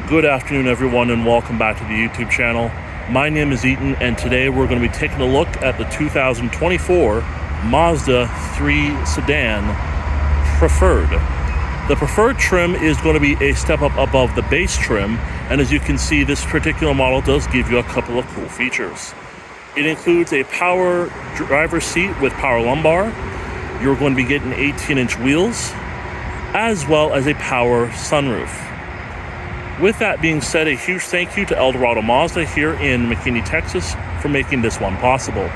Good afternoon, everyone, and welcome back to the YouTube channel. My name is Ethan, and today we're going to be taking a look at the 2024 Mazda 3 Sedan Preferred. The Preferred trim is going to be a step up above the base trim, and as you can see, this particular model does give you a couple of cool features. It includes a power driver's seat with power lumbar. You're going to be getting 18-inch wheels, as well as a power sunroof. With that being said, a huge thank you to Dorado Mazda here in McKinney, Texas for making this one possible.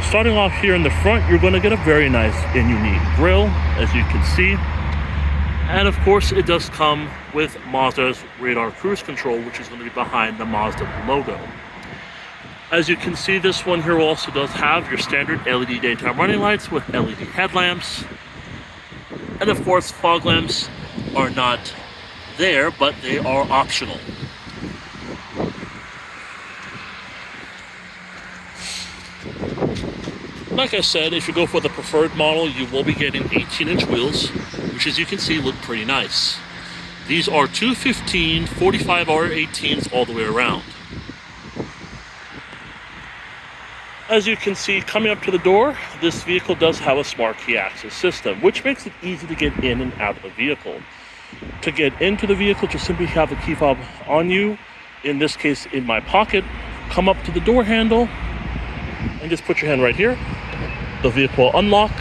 Starting off here in the front, you're going to get a very nice and unique grille, as you can see. And of course, it does come with Mazda's radar cruise control, which is going to be behind the Mazda logo. As you can see, this one here also does have your standard LED daytime running lights with LED headlamps. And of course, fog lamps are not there, but they are optional. Like I said, if you go for the Preferred model, you will be getting 18-inch wheels, which as you can see look pretty nice. These are 215 45R18s all the way around. As you can see, coming up to the door, this vehicle does have a smart key access system, which makes it easy to get in and out of the vehicle. To get into the vehicle, just simply have the key fob on you, in this case in my pocket, come up to the door handle and just put your hand right here. The vehicle will unlock,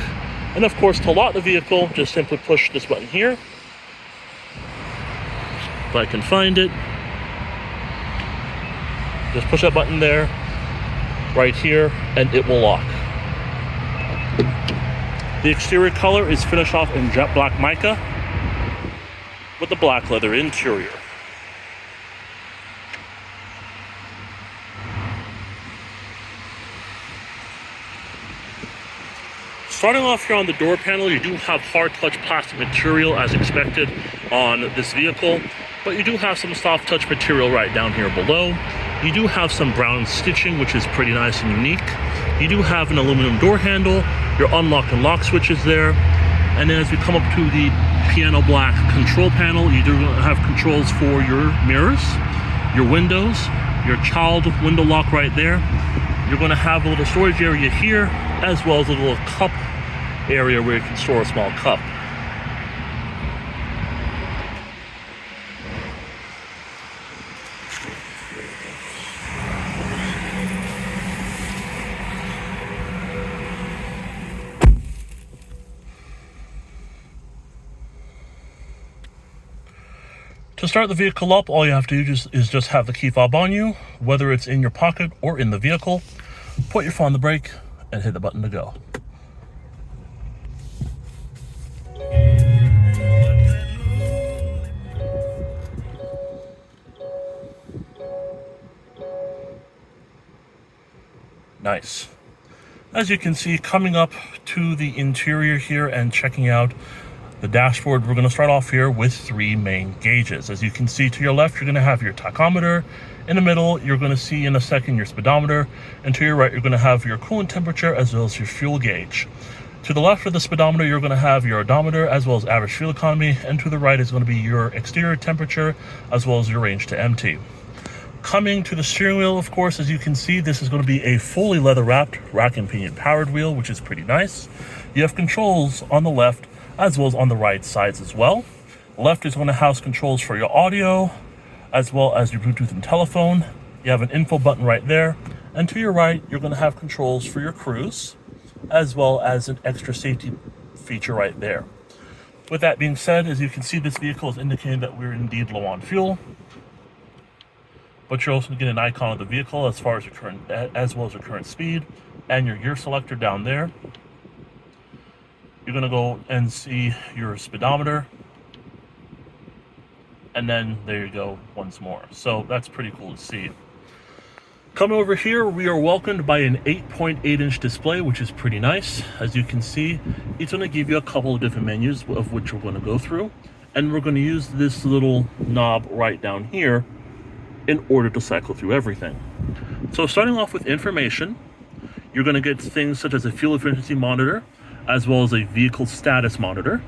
and of course to lock the vehicle, just simply push this button here. If I can find it, just push that button there, right here, and it will lock. The exterior color is finished off in Jet Black Mica with the black leather interior. Starting off here on the door panel, you do have hard touch plastic material as expected on this vehicle, but you do have some soft touch material right down here below. You do have some brown stitching, which is pretty nice and unique. You do have an aluminum door handle, your unlock and lock switches there. And then as we come up to the piano black control panel, you do have controls for your mirrors, your windows, your child window lock right there. You're going to have a little storage area here, as well as a little cup area where you can store a small cup. To start the vehicle up, all you have to do is just have the key fob on you, whether it's in your pocket or in the vehicle. Put your foot on the brake and hit the button to go. Nice. As you can see, coming up to the interior here and checking out the dashboard, we're going to start off here with three main gauges. As you can see to your left, you're going to have your tachometer. In the middle, you're going to see in a second your speedometer. And to your right, you're going to have your coolant temperature as well as your fuel gauge. To the left of the speedometer, you're going to have your odometer as well as average fuel economy. And to the right is going to be your exterior temperature as well as your range to empty. Coming to the steering wheel, of course, as you can see, this is going to be a fully leather-wrapped rack and pinion powered wheel, which is pretty nice. You have controls on the left as well as on the right sides as well. Left is going to house controls for your audio, as well as your Bluetooth and telephone. You have an info button right there. And to your right, you're going to have controls for your cruise, as well as an extra safety feature right there. With that being said, as you can see, this vehicle is indicating that we're indeed low on fuel. But you're also going to get an icon of the vehicle as far as your current, as well as your current speed, and your gear selector down there. You're going to go and see your speedometer, and then there you go once more. So that's pretty cool to see. Coming over here, we are welcomed by an 8.8-inch display, which is pretty nice. As you can see, it's going to give you a couple of different menus of which we're going to go through, and we're going to use this little knob right down here in order to cycle through everything. So starting off with information, you're going to get things such as a fuel efficiency monitor, as well as a vehicle status monitor.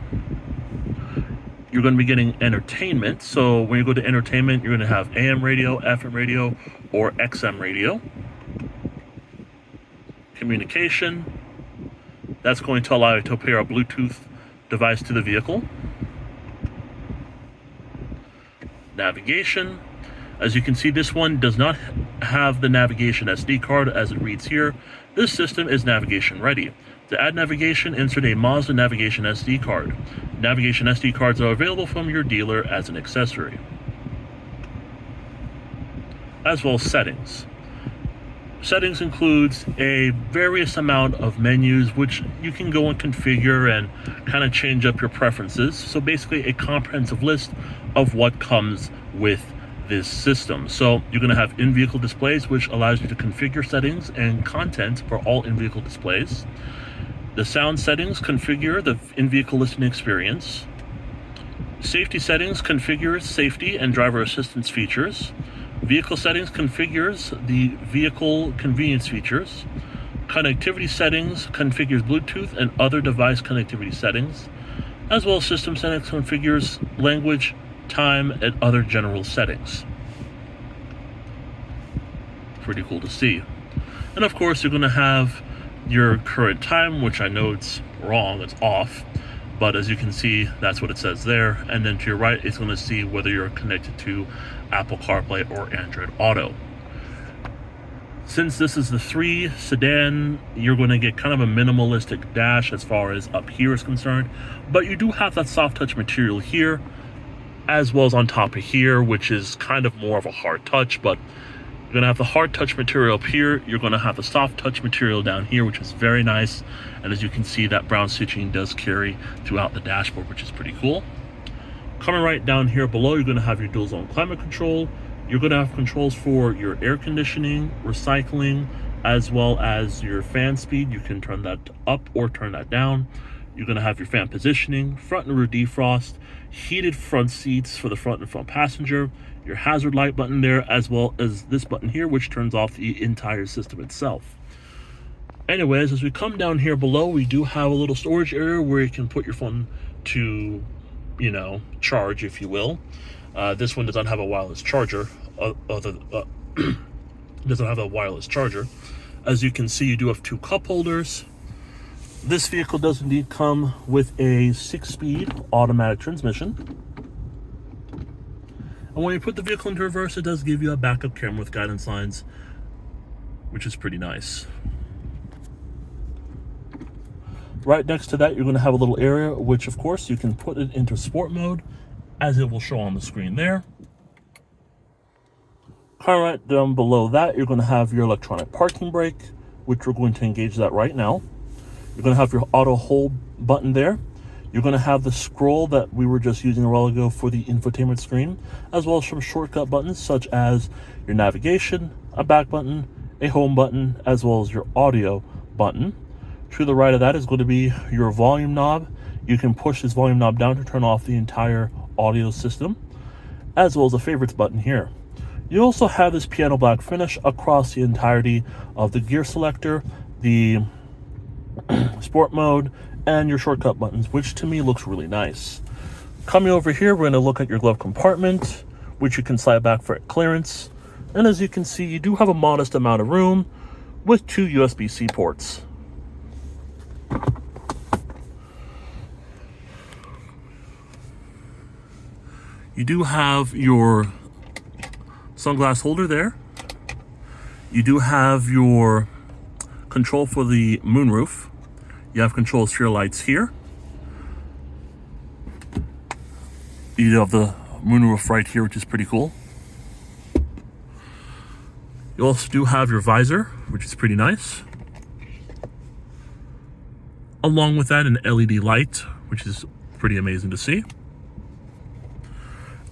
you're going to be getting entertainment. So when you go to entertainment, you're going to have AM radio, FM radio, or XM radio. Communication, that's going to allow you to pair a Bluetooth device to the vehicle. Navigation, as you can see, this one does not have the navigation SD card as it reads here. This system is navigation ready. To add navigation, insert a Mazda navigation SD card. Navigation SD cards are available from your dealer as an accessory. As well as settings. Settings includes a various amount of menus which you can go and configure and kind of change up your preferences. So basically a comprehensive list of what comes with this system. So you're going to have in-vehicle displays, which allows you to configure settings and content for all in-vehicle displays. The sound settings configure the in-vehicle listening experience. Safety settings configures safety and driver assistance features. Vehicle settings configures the vehicle convenience features. Connectivity settings configures Bluetooth and other device connectivity settings, as well as system settings configures language, time, and other general settings. Pretty cool to see. And of course, you're going to have your current time, which I know it's wrong, it's off, but as you can see, that's what it says there. And then to your right, it's going to see whether you're connected to Apple CarPlay or Android Auto. Since this is the 3 sedan, you're going to get kind of a minimalistic dash as far as up here is concerned, but you do have that soft touch material here, as well as on top of here, which is kind of more of a hard touch, but you're going to have the hard touch material up here. You're going to have the soft touch material down here, which is very nice. And as you can see, that brown stitching does carry throughout the dashboard, which is pretty cool. Coming right down here below, you're going to have your dual zone climate control. You're going to have controls for your air conditioning, recycling, as well as your fan speed. You can turn that up or turn that down. You're going to have your fan positioning, front and rear defrost, heated front seats for the front and front passenger, your hazard light button there, as well as this button here, which turns off the entire system itself. Anyways, as we come down here below, we do have a little storage area where you can put your phone to, you know, charge, if you will. This one does not have a wireless charger. Doesn't have a wireless charger. As you can see, you do have 2 cup holders. This vehicle does indeed come with a 6-speed automatic transmission. And when you put the vehicle into reverse, it does give you a backup camera with guidance lines, which is pretty nice. Right next to that, you're going to have a little area, which of course you can put it into sport mode, as it will show on the screen there. Right down below that, you're going to have your electronic parking brake, which we're going to engage that right now. You're going to have your auto hold button there. You're going to have the scroll that we were just using a while ago for the infotainment screen, as well as some shortcut buttons such as your navigation, a back button, a home button, as well as your audio button. To the right of that is going to be your volume knob. You can push this volume knob down to turn off the entire audio system, as well as a favorites button here. You also have this piano black finish across the entirety of the gear selector, the sport mode, and your shortcut buttons, which to me looks really nice. Coming over here, we're going to look at your glove compartment, which you can slide back for clearance. And as you can see, you do have a modest amount of room with 2 USB-C ports. You do have your sunglass holder there. You do have your control for the moonroof. You have controls for your lights here. You have the moonroof right here, which is pretty cool. You also do have your visor, which is pretty nice. Along with that, an LED light, which is pretty amazing to see.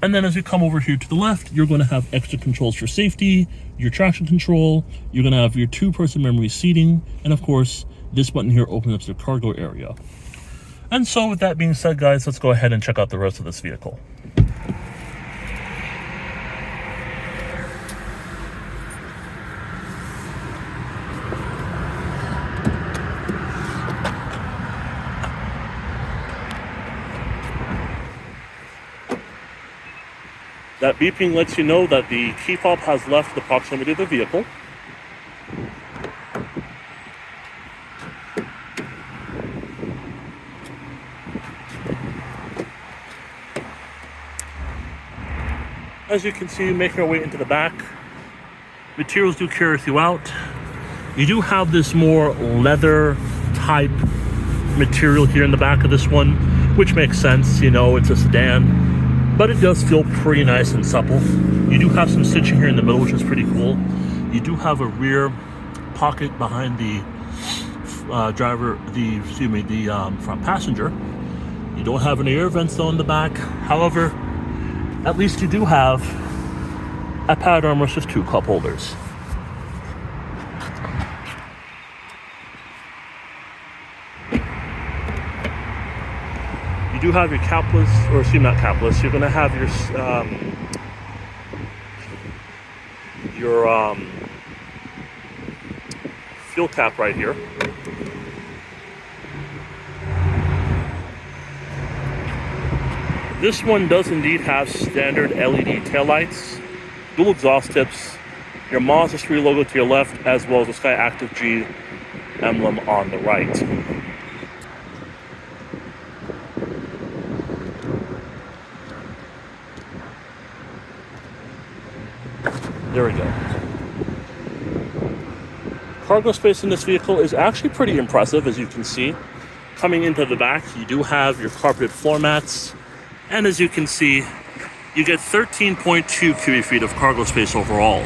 And then as you come over here to the left, you're going to have extra controls for safety, your traction control, you're going to have your 2-person memory seating, and of course, this button here opens up your cargo area. And so with that being said, guys, let's go ahead and check out the rest of this vehicle. That beeping lets you know that the key fob has left the proximity of the vehicle. As you can see, making our way into the back, materials do carry throughout. You do have this more leather type material here in the back of this one, which makes sense, you know, it's a sedan. But it does feel pretty nice and supple. You do have some stitching here in the middle, which is pretty cool. You do have a rear pocket behind the front passenger. You don't have any air vents though in the back. However, at least you do have a pad armrest with 2 cup holders. You do have your capless, or excuse me, not capless. You're going to have your fuel cap right here. This one does indeed have standard LED taillights, dual exhaust tips, your Mazda 3 logo to your left, as well as the Sky Active G emblem on the right. There we go. Cargo space in this vehicle is actually pretty impressive, as you can see. Coming into the back, you do have your carpeted floor mats, and as you can see, you get 13.2 cubic feet of cargo space overall.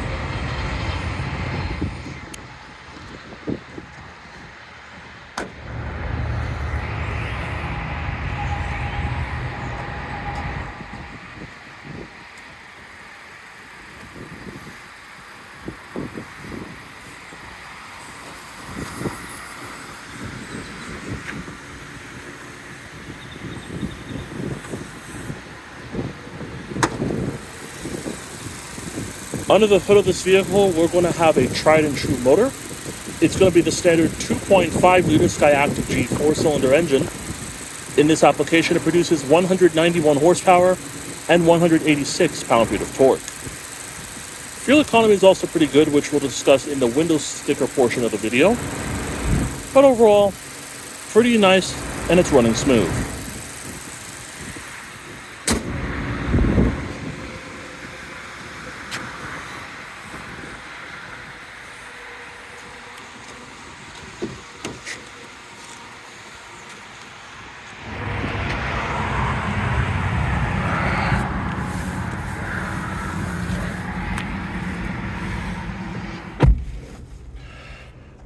Under the hood of this vehicle, we're going to have a tried and true motor. It's going to be the standard 2.5 liter Sky Active G 4-cylinder engine. In this application, it produces 191 horsepower and 186 pound-feet of torque. Fuel economy is also pretty good, which we'll discuss in the window sticker portion of the video. But overall, pretty nice, and it's running smooth.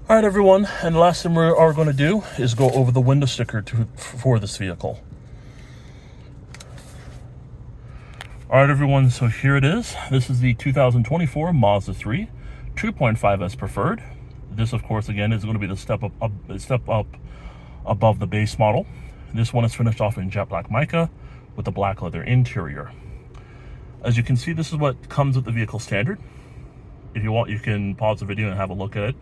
All right, everyone, and the last thing we are going to do is go over the window sticker for this vehicle. All right, everyone, so here it is. This is the 2024 Mazda 3 2.5S Preferred. This, of course, again, is going to be the step up above the base model. This one is finished off in Jet Black Mica with a black leather interior. As you can see, this is what comes with the vehicle standard. If you want, you can pause the video and have a look at it.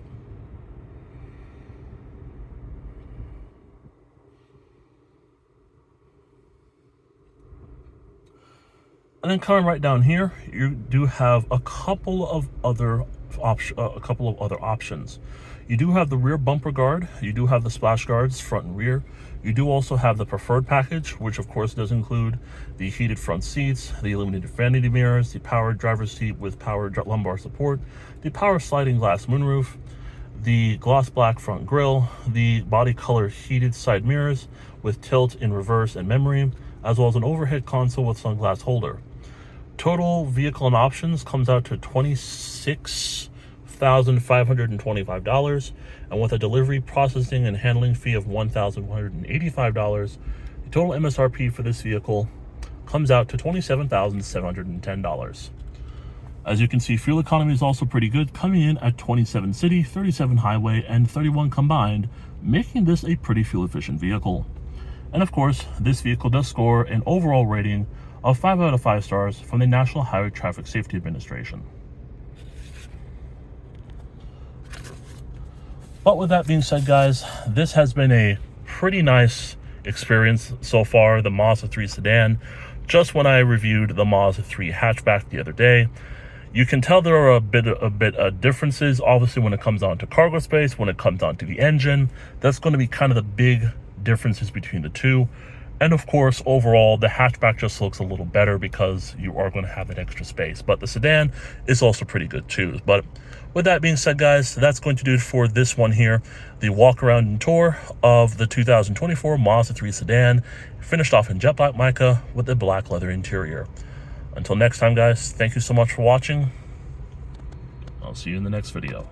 And then coming right down here, you do have a couple of other options. You do have the rear bumper guard. You do have the splash guards, front and rear. You do also have the Preferred package, which of course does include the heated front seats, the illuminated vanity mirrors, the powered driver's seat with powered lumbar support, the power sliding glass moonroof, the gloss black front grille, the body color heated side mirrors with tilt in reverse and memory, as well as an overhead console with sunglass holder. Total vehicle and options comes out to $26,525, and with a delivery, processing, and handling fee of $1,185, the total MSRP for this vehicle comes out to $27,710. As you can see, fuel economy is also pretty good, coming in at 27 city, 37 highway, and 31 combined, making this a pretty fuel efficient vehicle. And of course, this vehicle does score an overall rating of 5 out of 5 stars from the National Highway Traffic Safety Administration. But with that being said, guys, this has been a pretty nice experience so far. The Mazda 3 Sedan just when I reviewed the Mazda 3 hatchback the other day. You can tell there are a bit of differences, obviously, when it comes down to cargo space, when it comes down to the engine. That's going to be kind of the big differences between the two. And of course, overall, the hatchback just looks a little better because you are going to have that extra space. But the sedan is also pretty good too. But with that being said, guys, that's going to do it for this one here. The walk around and tour of the 2024 Mazda 3 sedan, finished off in Jet Black Mica with the black leather interior. Until next time, guys, thank you so much for watching. I'll see you in the next video.